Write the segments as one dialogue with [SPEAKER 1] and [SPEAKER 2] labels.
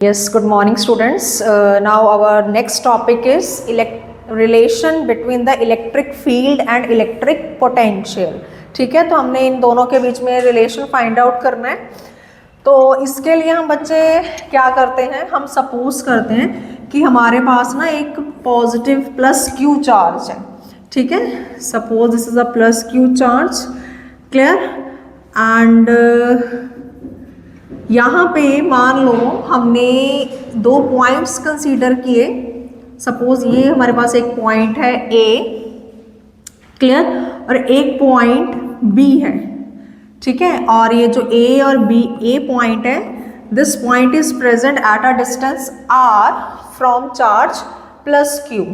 [SPEAKER 1] Yes, good morning students. Now our next topic is relation between the electric field and electric potential. ठीक है, तो हमने इन दोनों के बीच में रिलेशन फाइंड आउट करना है। तो इसके लिए हम बच्चे क्या करते हैं, हम सपोज करते हैं कि हमारे पास ना एक पॉजिटिव प्लस क्यू चार्ज है। ठीक है, suppose this is a plus Q charge, clear. And यहाँ पे मान लो हमने दो पॉइंट्स कंसीडर किए। सपोज ये हमारे पास एक पॉइंट है ए, क्लियर, और एक पॉइंट बी है। ठीक है, और ये जो ए और बी, ए पॉइंट है, this point is present at a distance r from charge plus q.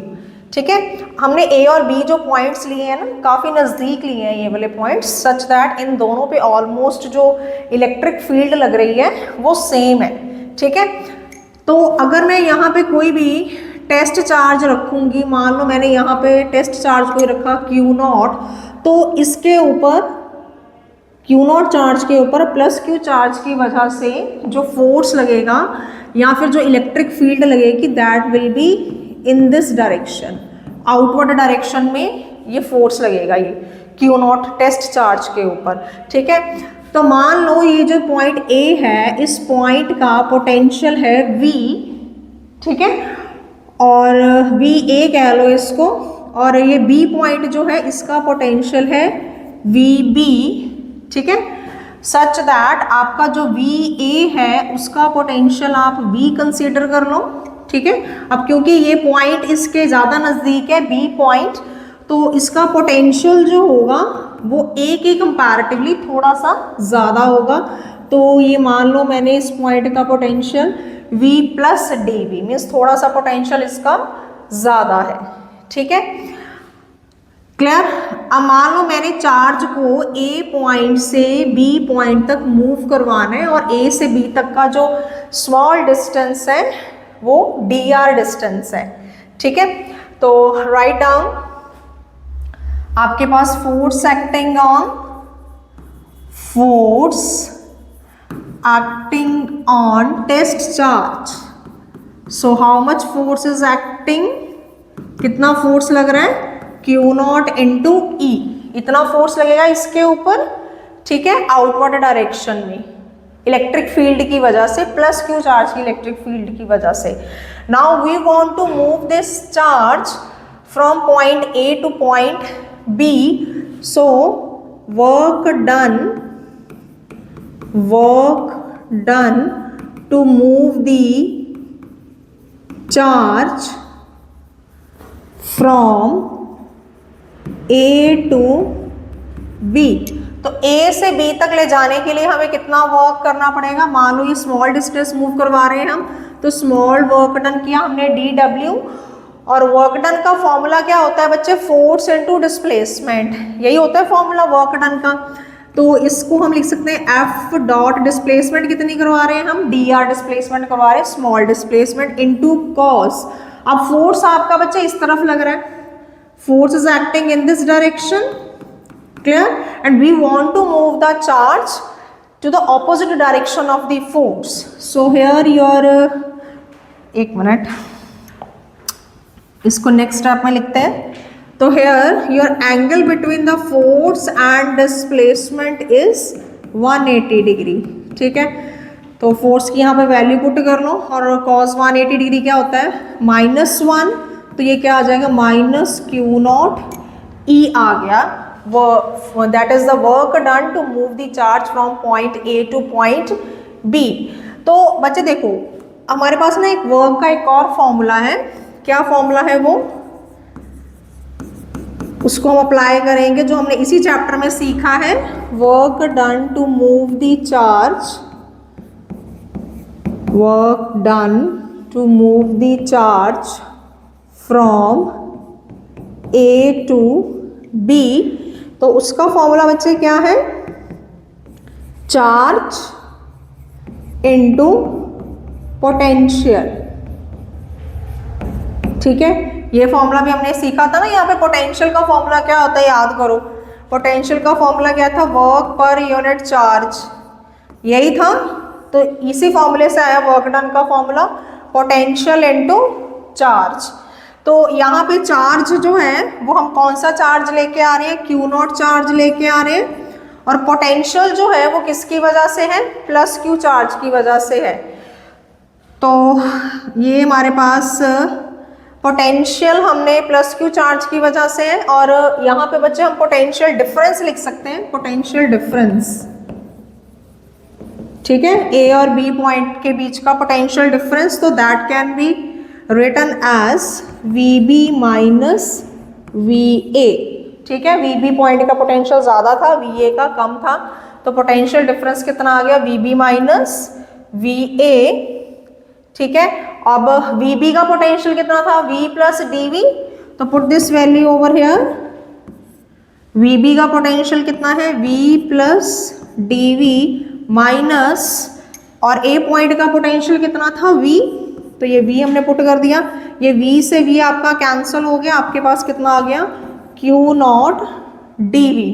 [SPEAKER 1] ठीक है, हमने ए और बी जो पॉइंट्स लिए हैं ना, काफ़ी नज़दीक लिए हैं ये वाले पॉइंट्स, सच दैट इन दोनों पे ऑलमोस्ट जो इलेक्ट्रिक फील्ड लग रही है वो सेम है। ठीक है, तो अगर मैं यहाँ पे कोई भी टेस्ट चार्ज रखूँगी, मान लो मैंने यहाँ पे टेस्ट चार्ज कोई रखा क्यू नॉट, तो इसके ऊपर क्यू नॉट चार्ज के ऊपर प्लस क्यू चार्ज की वजह से जो फोर्स लगेगा या फिर जो इलेक्ट्रिक फील्ड लगेगी that will be in this direction, outward direction में ये फोर्स लगेगा ये क्यू नॉट टेस्ट चार्ज के ऊपर। ठीक है, तो मान लो ये जो पॉइंट ए है, इस पॉइंट का पोटेंशियल है V, ठीक है, और V ए कह लो इसको, और ये B पॉइंट जो है इसका पोटेंशियल है VB। ठीक है, सच दैट आपका जो VA है उसका पोटेंशियल आप V कंसीडर कर लो। ठीक है, अब क्योंकि ये पॉइंट इसके ज़्यादा नज़दीक है B पॉइंट, तो इसका पोटेंशियल जो होगा वो A के कंपैरेटिवली थोड़ा सा ज़्यादा होगा। तो ये मान लो मैंने इस पॉइंट का potential V plus DB, means थोड़ा सा पोटेंशियल इसका ज़्यादा है। ठीक है, क्लियर। अब मान लो मैंने चार्ज को A पॉइंट से B पॉइंट तक मूव करवाना है और A से B तक का जो स्मॉल डिस्टेंस है वो dr डिस्टेंस है। ठीक है, तो राइट डाउन, आपके पास force acting on test charge. So how much force is acting, कितना फोर्स लग रहा है, Q नॉट इंटू E, इतना फोर्स लगेगा इसके ऊपर। ठीक है, आउटवर्ड डायरेक्शन में इलेक्ट्रिक फील्ड की वजह से, प्लस क्यू चार्ज की इलेक्ट्रिक फील्ड की वजह से। Now we want to move this charge from point A to point B. So work done to move the charge from A to B. तो A से B तक ले जाने के लिए हमें कितना वर्क करना पड़ेगा। मान लो ये स्मॉल डिस्टेंस मूव करवा रहे हैं हम, तो स्मॉल वर्क डन किया हमने dW, और वर्क डन का फॉर्मूला क्या होता है बच्चे, फोर्स इनटू डिस्प्लेसमेंट, यही होता है फॉर्मूला वर्क डन का। तो इसको हम लिख सकते हैं F डॉट डिस्प्लेसमेंट कितनी करवा रहे हैं हम, dr डिस्प्लेसमेंट करवा रहे हैं, स्मॉल डिस्प्लेसमेंट इनटू कॉस। अब फोर्स आपका बच्चे इस तरफ लग रहा है, force is acting in this direction, clear, and we want to move the charge to the opposite direction of the force. So here your एक मिनट, इसको नेक्स्ट स्टेप में लिखते हैं। तो here your angle between the force and displacement is 180 degree. ठीक है, तो force की यहाँ पे वैल्यू पुट कर लो, और cos 180 डिग्री क्या होता है, -1, तो ये क्या आ जाएगा, माइनस Q नॉट E आ गया। That is the work done to move the charge from point A to point B. तो बच्चे देखो, हमारे पास ना एक वर्क का एक और फॉर्मूला है। क्या फॉर्मूला है वो, उसको हम अप्लाई करेंगे जो हमने इसी चैप्टर में सीखा है। Work done to move the charge, work done to move the charge from A to B, तो उसका फॉर्मूला बच्चे क्या है, चार्ज इनटू पोटेंशियल। ठीक है, ये फॉर्मूला भी हमने सीखा था ना। यहाँ पे पोटेंशियल का फॉर्मूला क्या होता है, याद करो, पोटेंशियल का फॉर्मूला क्या था, वर्क पर यूनिट चार्ज, यही था। तो इसी फॉर्मूले से आया वर्क डन का फॉर्मूला, पोटेंशियल इनटू चार्ज। तो यहाँ पे चार्ज जो है वो हम कौन सा चार्ज लेके आ रहे हैं, क्यू नॉट चार्ज लेके आ रहे हैं, और पोटेंशियल जो है वो किसकी वजह से है, प्लस क्यू चार्ज की वजह से है। तो ये हमारे पास पोटेंशियल हमने प्लस क्यू चार्ज की वजह से है, और यहाँ पे बच्चे हम पोटेंशियल डिफरेंस लिख सकते हैं, पोटेंशियल डिफरेंस, ठीक है, ए और बी पॉइंट के बीच का पोटेंशियल डिफरेंस। तो that can be written as V B minus V A, ठीक है, वी बी पॉइंट का पोटेंशियल ज़्यादा था, वी ए का कम था, तो पोटेंशियल डिफरेंस कितना आ गया, V B minus V A, ठीक है। अब वी बी का पोटेंशियल कितना था, v प्लस डी वी, तो put this value over here, V B का पोटेंशियल कितना है, v plus d V minus, और a पॉइंट का पोटेंशियल कितना था, v, तो ये v हमने पुट कर दिया, ये v से v आपका कैंसिल हो गया, आपके पास कितना आ गया, q नॉट डी वी,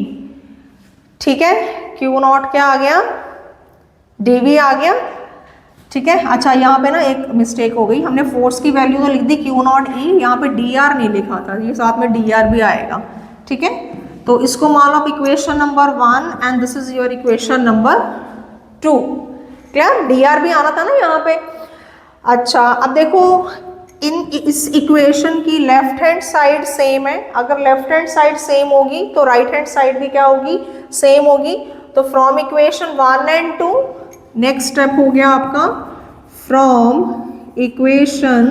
[SPEAKER 1] ठीक है, q नॉट क्या आ गया, डी वी आ गया, ठीक है। अच्छा यहाँ पे ना एक मिस्टेक हो गई, हमने फोर्स की वैल्यू तो लिख दी क्यू नॉट ई, यहाँ पे डी आर नहीं लिखा था, ये साथ में डी आर भी आएगा, ठीक है। तो इसको मान लो आप equation number 1 and this is your equation number 2, clear, D R भी आना था ना यहाँ पे। अच्छा अब देखो इस इक्वेशन की लेफ्ट हैंड साइड सेम है, अगर लेफ्ट हैंड साइड सेम होगी तो राइट हैंड साइड भी क्या होगी, सेम होगी। तो from equation 1 and 2 next step हो गया आपका, फ्रॉम इक्वेशन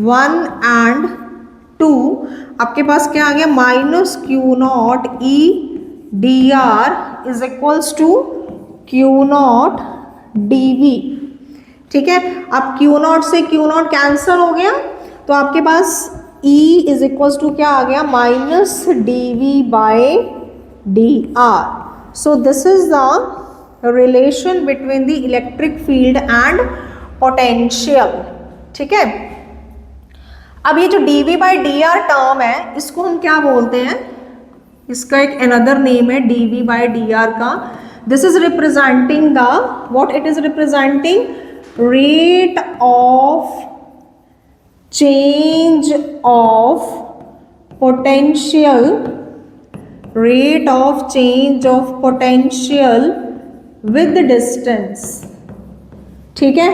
[SPEAKER 1] 1 एंड 2 आपके पास क्या आ गया, minus q naught E d r is equals to q naught d V, ठीक है। अब क्यू नॉट से क्यू नॉट कैंसिल हो गया, तो आपके पास E इज इक्वल्स टू क्या आ गया, minus d V by d r. So this is the relation between the electric field and potential, ठीक है। अब ये जो d V by D r term है इसको हम क्या बोलते हैं, इसका एक अनदर नेम है D V by D R का। This is representing the what it is representing, rate of change of potential, rate of change of potential with distance, ठीक है।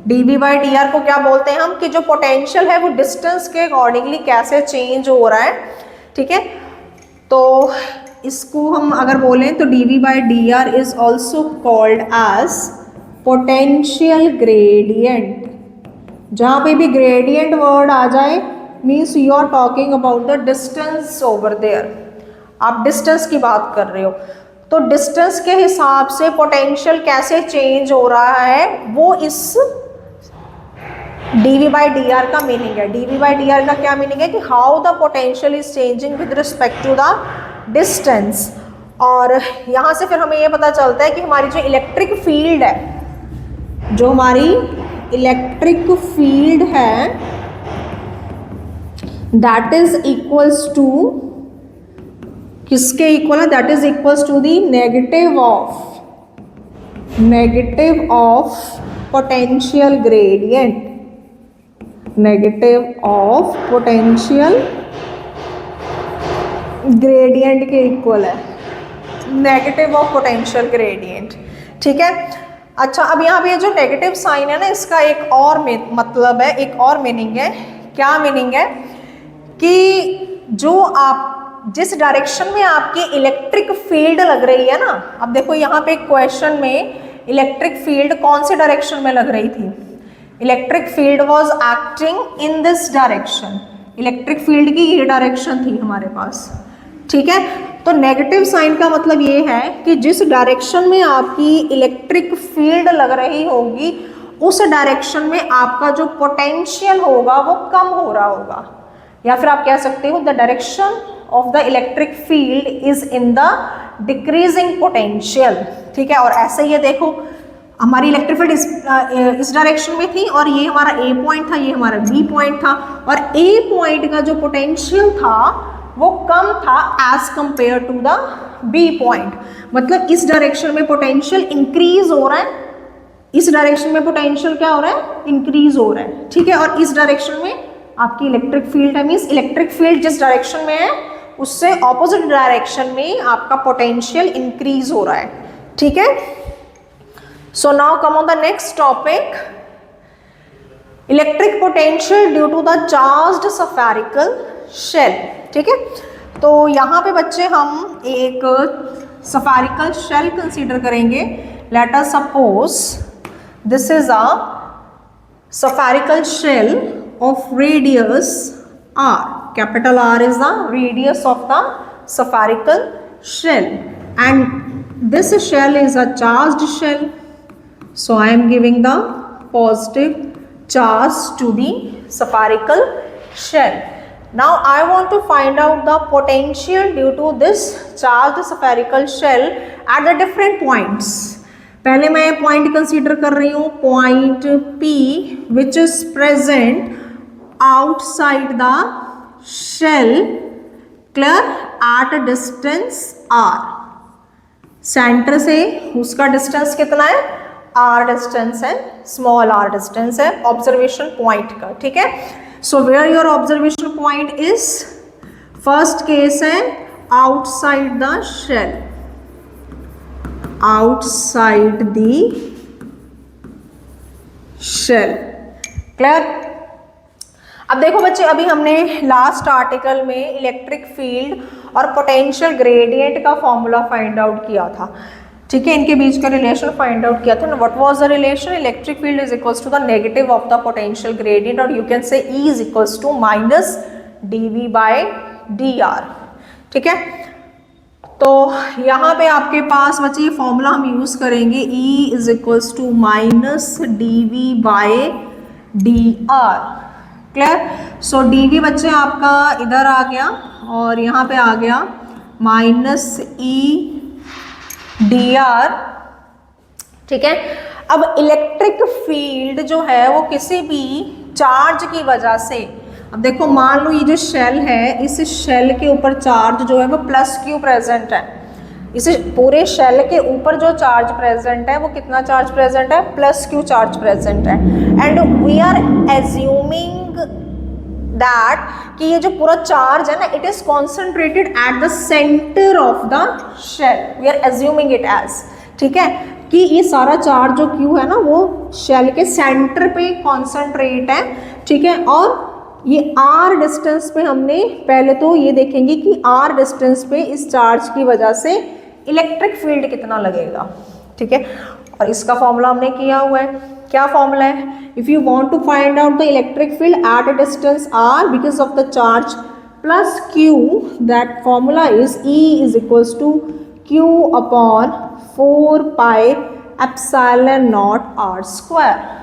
[SPEAKER 1] D V by D R को क्या बोलते हैं हम, कि जो पोटेंशियल है वो डिस्टेंस के अकॉर्डिंगली कैसे चेंज हो रहा है, ठीक है। तो इसको हम अगर बोलें तो d V by D r is also called as potential gradient. जहाँ पे भी ग्रेडियंट वर्ड आ जाए means you are talking about the distance over there, आप डिस्टेंस की बात कर रहे हो। तो डिस्टेंस के हिसाब से पोटेंशियल कैसे चेंज हो रहा है वो इस d V by D R का मीनिंग है। D V by D R का क्या मीनिंग है कि how the potential is changing with respect to the distance. और यहाँ से फिर हमें ये पता चलता है कि हमारी जो इलेक्ट्रिक फील्ड है, जो हमारी इलेक्ट्रिक फील्ड है दैट इज इक्वल्स टू, किसके इक्वल है, that is equals to the negative of potential gradient, negative of potential gradient के इक्वल है, नेगेटिव ऑफ पोटेंशियल ग्रेडियंट, ठीक है। अच्छा अब यहाँ पे जो नेगेटिव साइन है ना इसका एक और मतलब है, एक और मीनिंग है। क्या मीनिंग है कि जो आप जिस डायरेक्शन में आपकी इलेक्ट्रिक फील्ड लग रही है ना, अब देखो यहाँ पे क्वेश्चन में इलेक्ट्रिक फील्ड कौन से डायरेक्शन में लग रही थी, electric field was acting in this direction, electric field की ये डायरेक्शन थी हमारे पास, ठीक है। तो नेगेटिव साइन का मतलब ये है कि जिस डायरेक्शन में आपकी इलेक्ट्रिक फील्ड लग रही होगी उस डायरेक्शन में आपका जो पोटेंशियल होगा वो कम हो रहा होगा, या फिर आप कह सकते हो the direction of the electric field is in the decreasing potential, ठीक है। और ऐसे ही देखो हमारी इलेक्ट्रिक फील्ड इस डायरेक्शन में थी और ये हमारा ए पॉइंट था, ये हमारा बी पॉइंट था, और ए पॉइंट का जो पोटेंशियल था वो कम था as compare to the B point. मतलब इस डायरेक्शन में पोटेंशियल इंक्रीज हो रहा है इस डायरेक्शन में पोटेंशियल क्या हो रहा है, इंक्रीज हो रहा है, ठीक है। और इस डायरेक्शन में आपकी इलेक्ट्रिक फील्ड है, मीन्स इलेक्ट्रिक फील्ड जिस डायरेक्शन में है उससे ऑपोजिट डायरेक्शन में आपका पोटेंशियल इंक्रीज हो रहा है, ठीक है। So now come on the next topic, electric potential due to the charged spherical shell, ठीक है। तो यहाँ पे बच्चे हम एक स्फेरिकल शेल कंसीडर करेंगे। Let us suppose this is a spherical shell of radius r. Capital R is the radius of the spherical shell, and this shell is a charged shell. So I am giving the positive charge to the spherical shell. Now I want to find out the potential due to this charged spherical shell at the different points. पहले मैं point consider कर रही हूँ, point P which is present outside the shell, clear, at a distance r. Centre से उसका distance कितना है, r distance है, स्मॉल r डिस्टेंस है ऑब्जर्वेशन पॉइंट का, ठीक है। So where your observation point is, first case है outside the shell, outside the shell, clear. अब देखो बच्चे, अभी हमने लास्ट आर्टिकल में इलेक्ट्रिक फील्ड और पोटेंशियल ग्रेडियंट का फॉर्मूला फाइंड आउट किया था, ठीक है, इनके बीच का रिलेशन फाइंड आउट किया था। What was the relation, electric field is equals to the negative of the potential gradient, और you can say E is equals to minus dV by dr, ठीक है। तो यहाँ पे आपके पास बच्चे ये फॉर्मूला हम यूज़ करेंगे, E is equals to minus dV by dr, clear. So dV बच्चे आपका इधर आ गया और यहाँ पे आ गया माइनस E dr, ठीक है। अब इलेक्ट्रिक फील्ड जो है वो किसी भी चार्ज की वजह से, अब देखो मान लो ये जो शेल है, इस शेल के ऊपर चार्ज जो है वो प्लस क्यू प्रेजेंट है, इस पूरे शेल के ऊपर जो चार्ज प्रेजेंट है वो कितना चार्ज प्रेजेंट है, प्लस क्यू चार्ज प्रेजेंट है। And we are assuming that कि ये जो पूरा चार्ज है ना, it is concentrated at the centre of the shell, we are assuming it as, ठीक है, कि ये सारा चार्ज जो क्यू है ना वो शेल के सेंटर पे कॉन्सेंट्रेट है, ठीक है। और ये r डिस्टेंस पे हमने पहले तो ये देखेंगे कि r डिस्टेंस पे इस चार्ज की वजह से इलेक्ट्रिक फील्ड कितना लगेगा, ठीक है। और इसका फॉर्मूला हमने किया हुआ है, क्या फॉर्मूला है, if you want to find out the electric field at a distance r because of the charge plus q, that formula is E is equals to q upon 4 pi epsilon naught r square,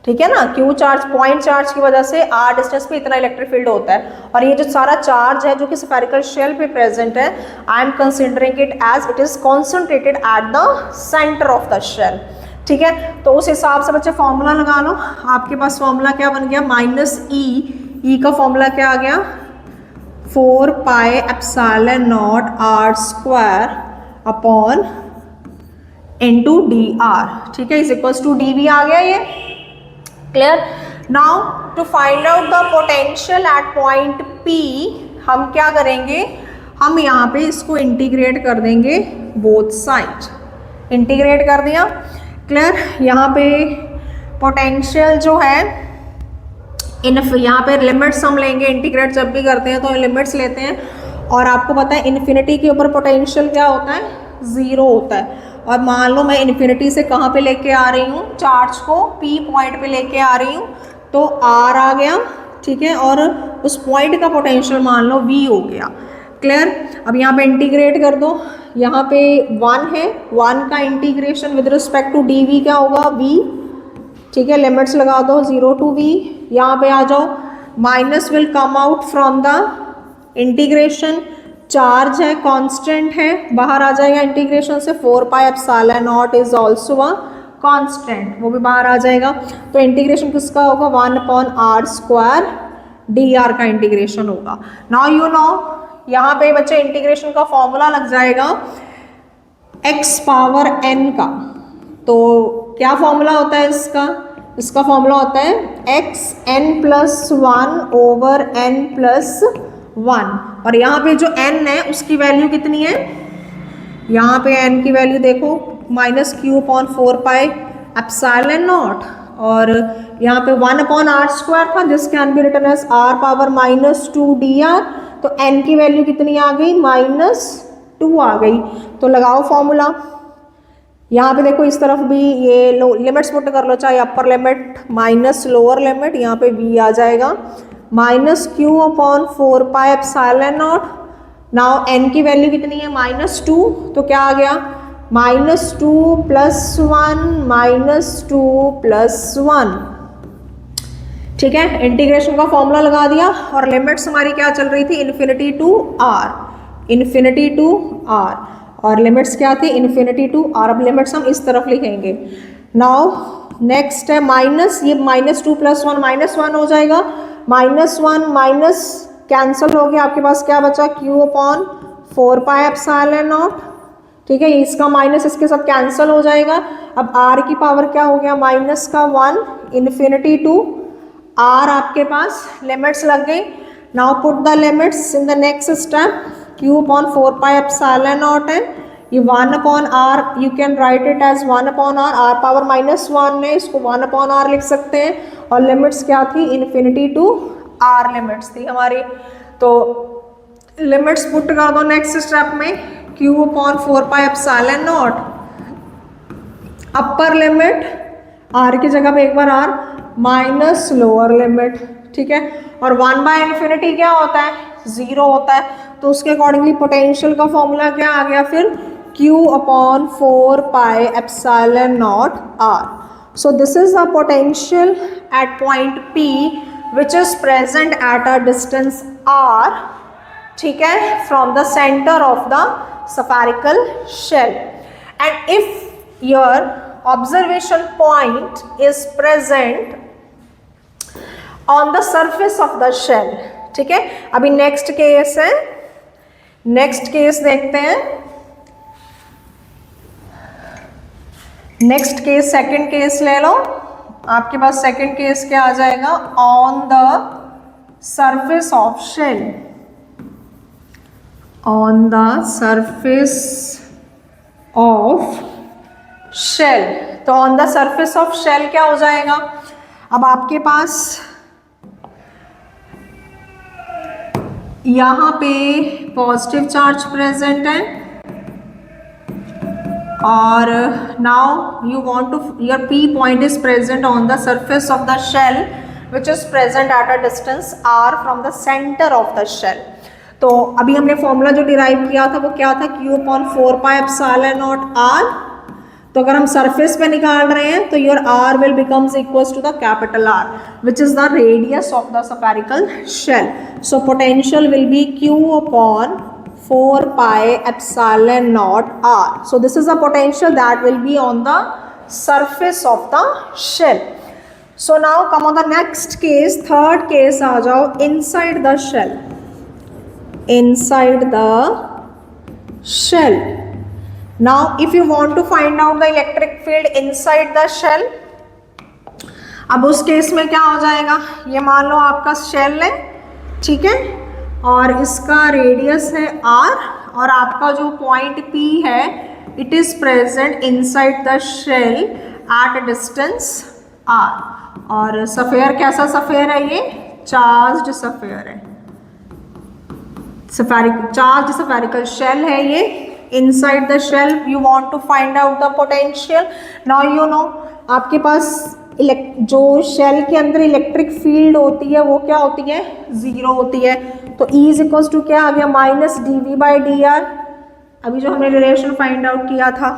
[SPEAKER 1] ठीक है ना। Q charge, point charge की वजह से r distance पे इतना electric field होता है, और ये जो सारा चार्ज है जो कि स्फेरिकल शेल पे प्रेजेंट है, I am considering it as it is concentrated at the centre of the shell, ठीक है। तो उस हिसाब से बच्चे फॉर्मूला लगा लो, आपके पास फॉर्मूला क्या बन गया, माइनस ई का फॉर्मूला क्या आ गया, 4 pi epsilon naught r square upon into dr, ठीक है, इज इक्वल्स टू dV आ गया ये, clear. Now to find out the potential at point P, हम क्या करेंगे, हम यहाँ पे इसको इंटीग्रेट कर देंगे बोथ साइड, इंटीग्रेट कर दिया, क्लियर। यहाँ पे पोटेंशियल जो है यहाँ पे लिमिट्स हम लेंगे, इंटीग्रेट जब भी करते हैं तो लिमिट्स लेते हैं, और आपको पता है इन्फिनिटी के ऊपर पोटेंशियल क्या होता है, ज़ीरो होता है। और मान लो मैं इन्फिनिटी से कहाँ पे लेके आ रही हूँ, चार्ज को P पॉइंट पे लेके आ रही हूँ, तो R आ गया, ठीक है, और उस पॉइंट का पोटेंशियल मान लो V हो गया, क्लियर। अब यहाँ पे इंटीग्रेट कर दो, यहाँ पे 1 है, 1 का integration with respect to dV क्या होगा, V, ठीक है, लिमिट्स लगा दो 0 टू V, यहाँ पे आ जाओ, minus will come out from the integration, charge है कांस्टेंट है, बाहर आ जाएगा इंटीग्रेशन से, 4 pi epsilon not is also a constant, वो भी बाहर आ जाएगा। तो इंटीग्रेशन किसका होगा, 1 अपॉन r स्क्वायर dr का इंटीग्रेशन होगा। नाउ यू नो, यहाँ पे बच्चे इंटीग्रेशन का फॉर्मूला लग जाएगा x पावर n का, तो क्या फॉर्मूला होता है इसका? इसका फॉर्मूला होता है x n plus one over n plus one, और यहाँ पे जो n है उसकी वैल्यू कितनी है? यहाँ पे n की वैल्यू देखो minus q upon 4 pi epsilon naught, और यहाँ पे 1/r² था जिस can be written as r power -2 dr, तो n की वैल्यू कितनी आ गई? -2 आ गई। तो लगाओ फॉर्मूला। यहाँ पे देखो इस तरफ भी ये लिमिट्स पुट कर लो, चाहे upper limit minus lower limit, यहाँ पे v आ जाएगा minus q upon 4 pi epsilon not. Now n की वैल्यू कितनी है? -2, तो क्या आ गया? -2 + 1 -2 + 1। ठीक है, इंटीग्रेशन का फॉर्मूला लगा दिया, और लिमिट्स हमारी क्या चल रही थी? इन्फिनिटी टू r, और लिमिट्स क्या थी? Infinity to r। अब लिमिट्स हम इस तरफ लिखेंगे। नाउ नेक्स्ट है माइनस, ये -2 + 1 -1 हो जाएगा, -1 माइनस कैंसिल हो गया, आपके पास क्या बचा? q upon 4 pi epsilon not. ठीक है, इसका माइनस इसके साथ कैंसिल हो जाएगा। अब r की पावर क्या हो गया? -1 इन्फिनिटी टू r, आपके पास लिमिट्स लग गई। Now put the limits in the next step. q upon 4 pi epsilon naught है, ये 1/r, you can write it as 1/r, r power -1 है, इसको 1/r लिख सकते हैं। और लिमिट्स क्या थी? इन्फिनिटी टू r लिमिट्स थी हमारी। तो लिमिट्स पुट कर दो नेक्स्ट स्टेप में। q upon 4 pi epsilon not, upper limit r की जगह पे एक बार r माइनस लोअर लिमिट। ठीक है, और 1/∞ क्या होता है? 0 होता है, तो उसके अकॉर्डिंगली पोटेंशियल का फॉर्मूला क्या आ गया फिर? q upon 4 pi epsilon naught r। So this is the potential at point P which is present at a distance r, ठीक है, from the center of the spherical shell, and if your observation point is present on the surface of the shell। ठीक है, अभी next case है, next case देखते हैं। Next case, second case ले लो, आपके पास सेकंड केस क्या आ जाएगा? On the surface of shell, on the surface of shell. तो on the surface of shell क्या हो जाएगा? अब आपके पास यहाँ पे पॉजिटिव चार्ज प्रेजेंट है, और now you want to, your P point is present on the surface of the shell which is present at a distance r from the centre of the shell. तो अभी हमने formula जो derive किया था वो क्या था? q upon 4 pi epsilon naught r। तो अगर हम सरफेस पे निकाल रहे हैं तो your r will becomes equals to the capital R which is the radius of the spherical shell. So potential will be q upon 4 pi epsilon naught r। So this is the potential that will be on the surface of the shell. So now come on the next case, third case आ जाओ, inside the shell, inside the shell. Now if you want to find out the electric field inside the shell, अब उस case में क्या हो जाएगा? ये मान लो आपका शेल है, ठीक है, और इसका रेडियस है r, और आपका जो पॉइंट P है it is present inside the shell at a distance r। और सफेयर कैसा सफेयर है? ये चार्ज्ड सफेयर है, चार्ज स्फेरिकल शेल है ये। Inside the shell you want to find out the potential. Now you know आपके पास जो शेल के अंदर इलेक्ट्रिक फील्ड होती है वो क्या होती है? 0 होती है। तो E इज इक्वल्स टू क्या आ गया? -dV/dr, अभी जो हमने रिलेशन फाइंड आउट किया था।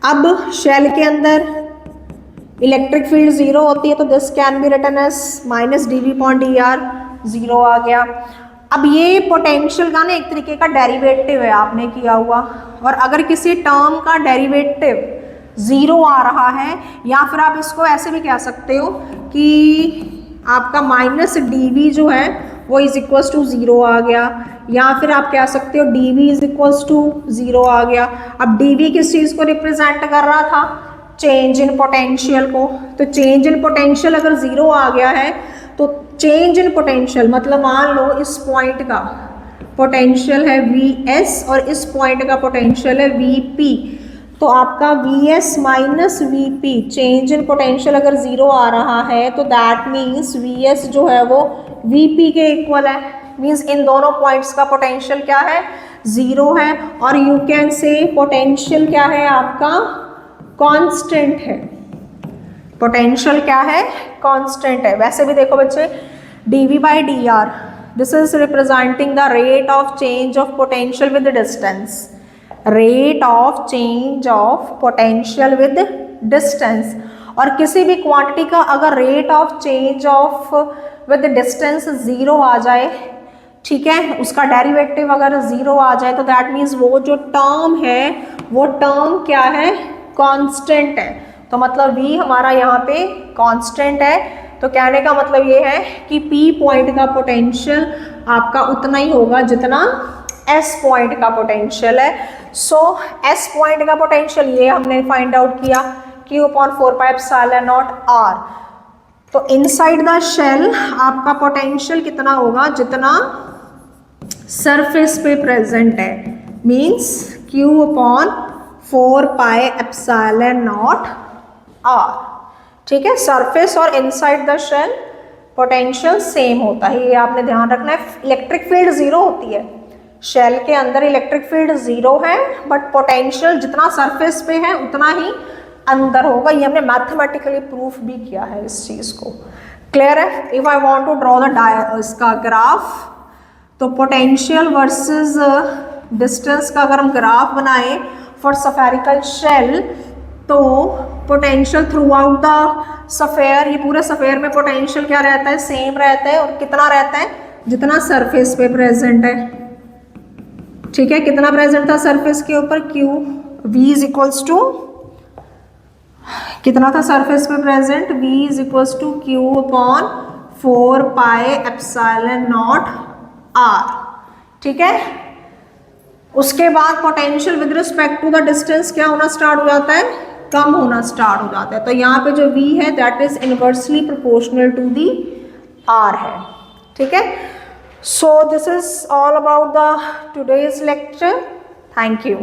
[SPEAKER 1] अब शेल के अंदर इलेक्ट्रिक फील्ड 0 होती है, तो this can be written as -dV/dr, 0 आ गया। अब ये पोटेंशियल का ना एक तरीके का डेरिवेटिव है आपने किया हुआ, और अगर किसी टर्म का डेरिवेटिव 0 आ रहा है, या फिर आप इसको ऐसे भी कह सकते हो कि आपका -dV जो है वो इज इक्वल्स टू 0 आ गया, या फिर आप कह सकते हो dV इज इक्वल्स टू 0 आ गया। अब dV किस चीज़ को रिप्रेजेंट कर रहा था? चेंज इन पोटेंशियल को। तो चेंज इन पोटेंशियल अगर 0 आ गया है तो चेंज इन पोटेंशियल मतलब मान लो इस पॉइंट का पोटेंशियल है Vs और इस पॉइंट का पोटेंशियल है Vp, तो आपका Vs minus Vp change in potential अगर 0 आ रहा है तो दैट मीन्स Vs जो है वो Vp के इक्वल है। मीन्स इन दोनों पॉइंट्स का पोटेंशियल क्या है, 0 है। और यू कैन से पोटेंशियल क्या है आपका, कांस्टेंट है। पोटेंशियल क्या है, कांस्टेंट है। वैसे भी देखो बच्चे dV by dr this is representing the rate of change of potential with distance. Rate of change of potential with distance. और किसी भी क्वांटिटी का अगर rate of change of with distance 0 आ जाए, ठीक है, उसका डेरिवेटिव अगर 0 आ जाए तो दैट मीन्स वो जो टर्म है वो टर्म क्या है, कांस्टेंट है। तो मतलब v हमारा यहाँ पे कांस्टेंट है। तो कहने का मतलब ये है कि P पॉइंट का पोटेंशियल आपका उतना ही होगा जितना S पॉइंट का पोटेंशियल है। सो S पॉइंट का पोटेंशियल ये हमने फाइंड आउट किया Q/4πε0 R। तो इनसाइड द शेल आपका पोटेंशियल कितना होगा, जितना सरफेस पे प्रेजेंट है। Means Q/4πε0 R। ठीक है, सरफेस और inside the shell potential same होता है, ये आपने ध्यान रखना है। इलेक्ट्रिक फील्ड 0 होती है, शेल के अंदर इलेक्ट्रिक फील्ड 0 है, बट पोटेंशियल जितना सरफेस पे है उतना ही अंदर होगा। ये हमने मैथमेटिकली प्रूफ भी किया है इस चीज़ को। क्लियर है। If I want to draw the इसका ग्राफ, तो पोटेंशियल वर्सेस डिस्टेंस का अगर हम ग्राफ बनाएं फॉर स्फेरिकल शेल, तो potential throughout the sphere, ये पूरे स्फेयर में पोटेंशियल क्या रहता है, सेम रहता है। और कितना रहता है, जितना सरफेस पे प्रेजेंट है। ठीक है, कितना प्रेजेंट था सरफेस के ऊपर, Q V is equals to, कितना था सरफेस पे present, V is equals to Q/4πε0 R। ठीक है, उसके बाद potential with respect to the distance क्या होना स्टार्ट हो जाता है, कम होना स्टार्ट हो जाता है। तो यहाँ पे जो V है that is inversely proportional to the R है। ठीक है, so this is all about the today's lecture. Thank you.